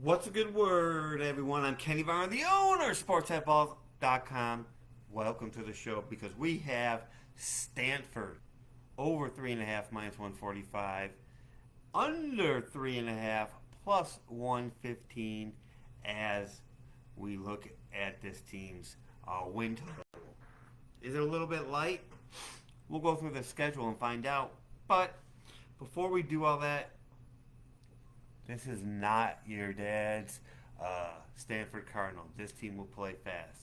What's a good word, everyone? I'm Kenny Varner, the owner of SportsBooks.com. Welcome to the show because we have Stanford over 3.5 minus 145, under 3.5 plus 115 as we look at this team's win total. Is it a little bit light? We'll go through the schedule and find out. But before we do all that, this is not your dad's Stanford Cardinal. This team will play fast.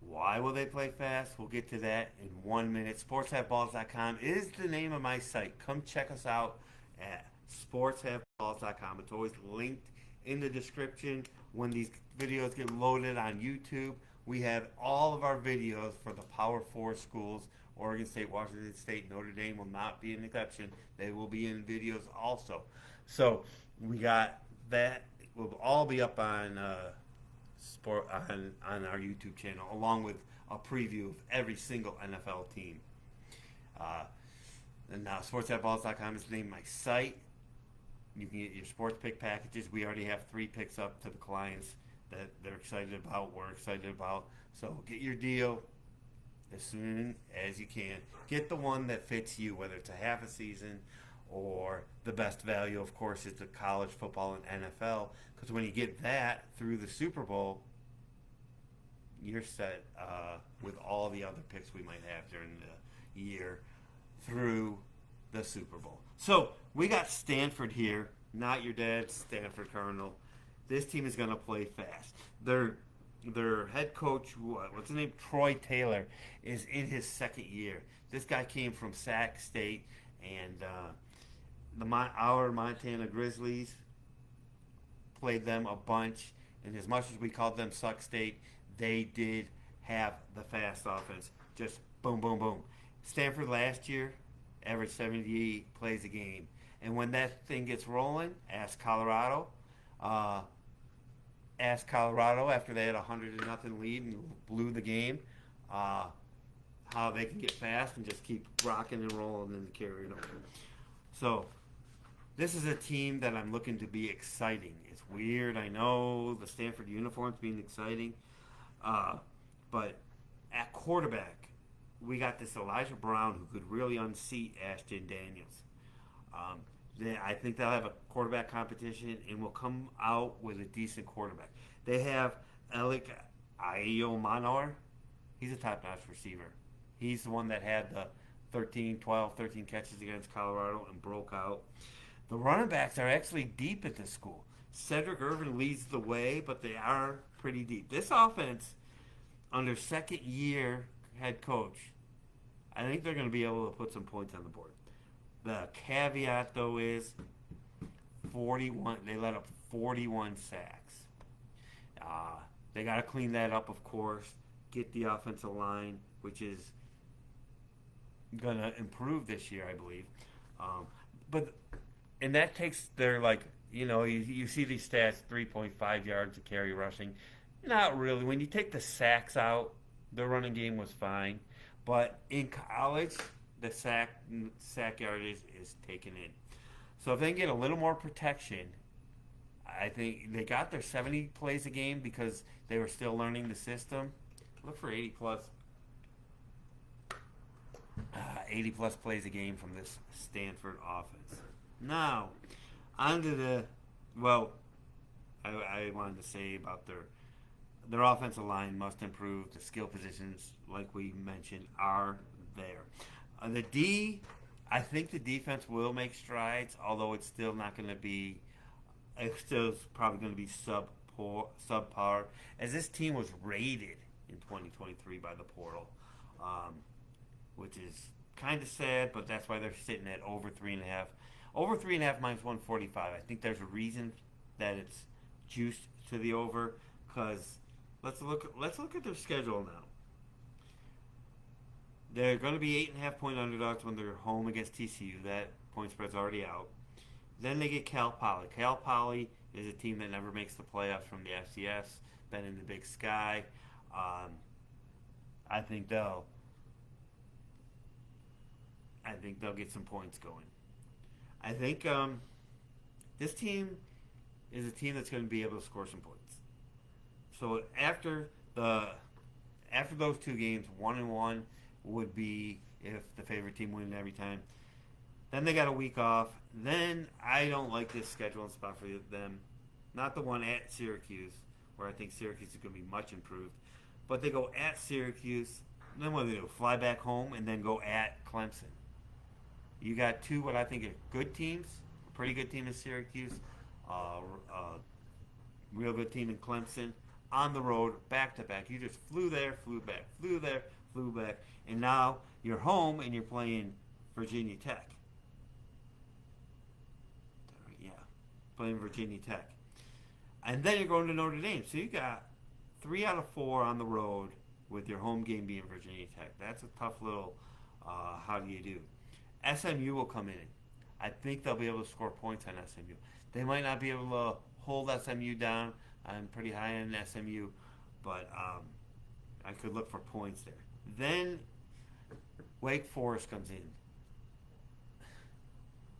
Why will they play fast? We'll get to that in 1 minute. SportsHaveBalls.com is the name of my site. Come check us out at SportsHaveBalls.com. It's always linked in the description. When these videos get loaded on YouTube, we have all of our videos for the Power 4 schools. Oregon State, Washington State, Notre Dame will not be an exception. They will be in videos also. So we got that. Will all be up on on our YouTube channel, along with a preview of every single NFL team. And now SportsAtBalls.com is the name of my site. You can get your sports pick packages. We already have 3 picks up to the clients that they're excited about. We're excited about. So get your deal as soon as you can. Get the one that fits you, whether it's a half a season or the best value, of course, is the college football and NFL. Because when you get that through the Super Bowl, you're set with all the other picks we might have during the year through the Super Bowl. So we got Stanford here, not your dad's Stanford Cardinal. This team is going to play fast. Their head coach, what's his name? Troy Taylor, is in his second year. This guy came from Sac State, and our Montana Grizzlies played them a bunch. And as much as we called them Suck State, they did have the fast offense. Just boom, boom, boom. Stanford last year averaged 70 plays a game. And when that thing gets rolling, ask Colorado. Ask Colorado after they had a 100-0 lead and blew the game, how they can get fast and just keep rocking and rolling and carrying over. So this is a team that I'm looking to be exciting. It's weird, I know, the Stanford uniforms being exciting, but at quarterback, we got this Elijah Brown who could really unseat Ashton Daniels. I think they'll have a quarterback competition and will come out with a decent quarterback. They have Alec Iomanor. He's a top-notch receiver. He's the one that had the 13 catches against Colorado and broke out. The running backs are actually deep at this school. Cedric Irvin leads the way, but they are pretty deep. This offense, under second-year head coach, I think they're going to be able to put some points on the board. The caveat, though, is 41. They let up 41 sacks. They got to clean that up, of course. Get the offensive line, which is going to improve this year, I believe. And that takes their, you see these stats, 3.5 yards a carry rushing. Not really. When you take the sacks out, the running game was fine. But in college, the sack yardage is taken in. So if they can get a little more protection, I think they got their 70 plays a game because they were still learning the system. Look for 80 plus plays a game from this Stanford offense. Now, on to I wanted to say about their offensive line must improve. The skill positions, like we mentioned, are there. I think the defense will make strides, although it's still not going to be. It's still probably going to be subpar, as this team was rated in 2023 by the portal, which is kind of sad, but that's why they're sitting at over 3.5. Over 3.5 minus 145. I think there's a reason that it's juiced to the over, because let's look at their schedule now. They're going to be 8.5 point underdogs when they're home against TCU. That point spread's already out. Then they get Cal Poly. Cal Poly is a team that never makes the playoffs from the FCS. Been in the Big Sky. I think they'll get some points going. I think this team is a team that's going to be able to score some points. So after those two games, 1-1 would be if the favorite team wins every time. Then they got a week off. Then I don't like this scheduling spot for them. Not the one at Syracuse, where I think Syracuse is going to be much improved. But they go at Syracuse. Then what do they do? Fly back home and then go at Clemson. You got two what I think are good teams. A pretty good team in Syracuse. Real good team in Clemson. On the road, back to back. You just flew there, flew back, flew there, flew back. And now you're home and you're playing Virginia Tech. Yeah, playing Virginia Tech. And then you're going to Notre Dame. So you got 3 out of 4 on the road with your home game being Virginia Tech. That's a tough little how do you do. SMU will come in. I think they'll be able to score points on SMU. They might not be able to hold SMU down. I'm pretty high on SMU, but I could look for points there. Then Wake Forest comes in.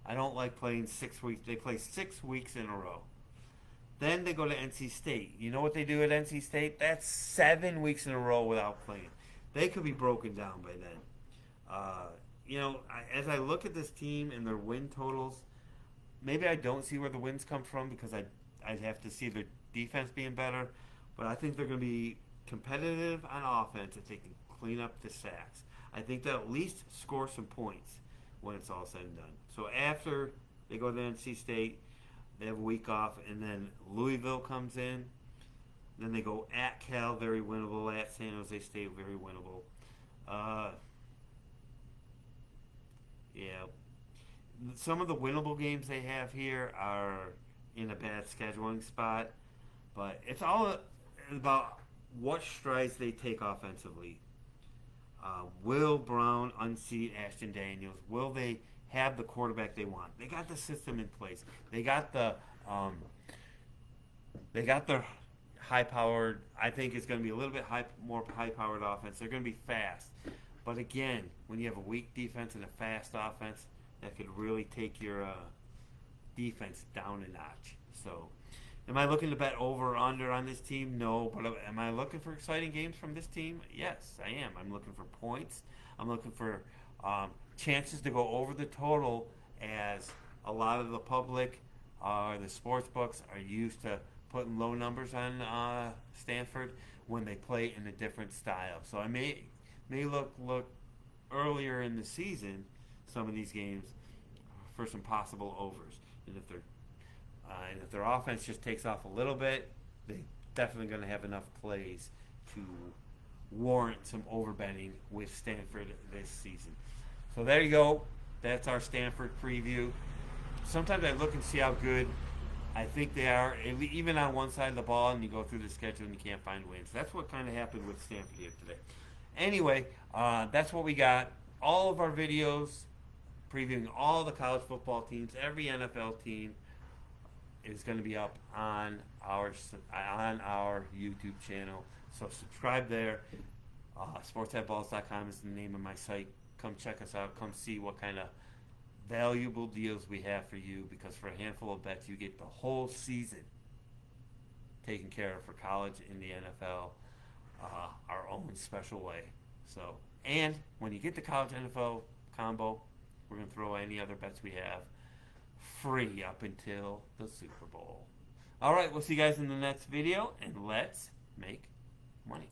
I don't like playing 6 weeks. They play 6 weeks in a row. Then they go to NC State. You know what they do at NC State? That's 7 weeks in a row without playing. They could be broken down by then. As I look at this team and their win totals, maybe I don't see where the wins come from because I'd have to see their defense being better. But I think they're going to be competitive on offense if they can clean up the sacks. I think they'll at least score some points when it's all said and done. So after they go to NC State, they have a week off, and then Louisville comes in. Then they go at Cal, very winnable. At San Jose State, very winnable. Some of the winnable games they have here are in a bad scheduling spot, but it's all about what strides they take offensively. Will Brown unseat Ashton Daniels? Will they have the quarterback they want? They got the system in place. They got the high-powered. I think it's going to be a little bit more high-powered offense. They're going to be fast, but again, when you have a weak defense and a fast offense, that could really take your defense down a notch. So, am I looking to bet over or under on this team? No, but am I looking for exciting games from this team? Yes, I am. I'm looking for points. I'm looking for chances to go over the total, as a lot of the public, the sports books, are used to putting low numbers on Stanford when they play in a different style. So I may look earlier in the season, some of these games, for some possible overs. And if their offense just takes off a little bit, they're definitely going to have enough plays to warrant some overbetting with Stanford this season. So there you go. That's our Stanford preview. Sometimes I look and see how good I think they are, even on one side of the ball, and you go through the schedule and you can't find wins. That's what kind of happened with Stanford here today. Anyway, that's what we got. All of our videos previewing all the college football teams, every NFL team, is going to be up on our YouTube channel. So subscribe there. SportsBookS.com is the name of my site. Come check us out. Come see what kind of valuable deals we have for you, because for a handful of bets, you get the whole season taken care of for college and the NFL, our own special way. So, and when you get the college NFL combo, we're going to throw any other bets we have free up until the Super Bowl. All right, we'll see you guys in the next video, and let's make money.